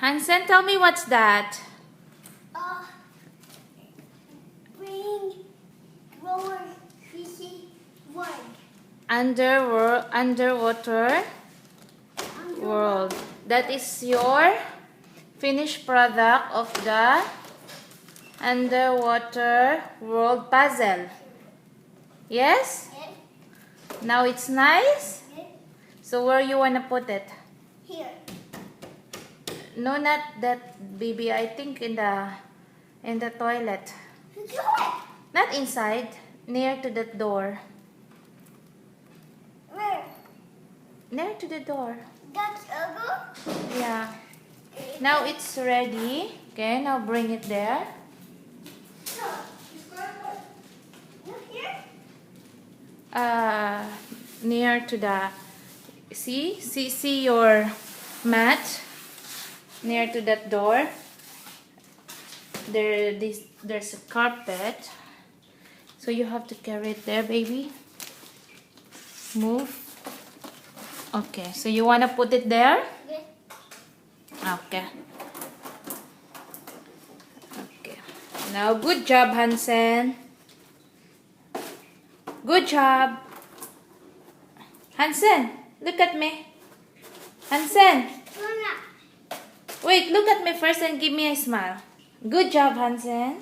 Hansen, tell me what's that? Bring roller fishy world. Underwater world. That is your finished product of the underwater world puzzle. Yes? Yes. Now it's nice? Yes. So where you wanna put it? Here. No, not that, baby. I think in the toilet. Not inside. Near to the door. Where? Near to the door. That's over? Yeah. Now it's ready. Okay, now bring it there. Look here. Near to the see your mat near to that door. There's a carpet, so you have to carry it there, baby. Move. Okay, so you wanna put it there? Yes. Okay. Okay. Now, good job, Hansen. Good job. Hansen, look at me. Hansen, wait, look at me first and give me a smile. Good job, Hansen.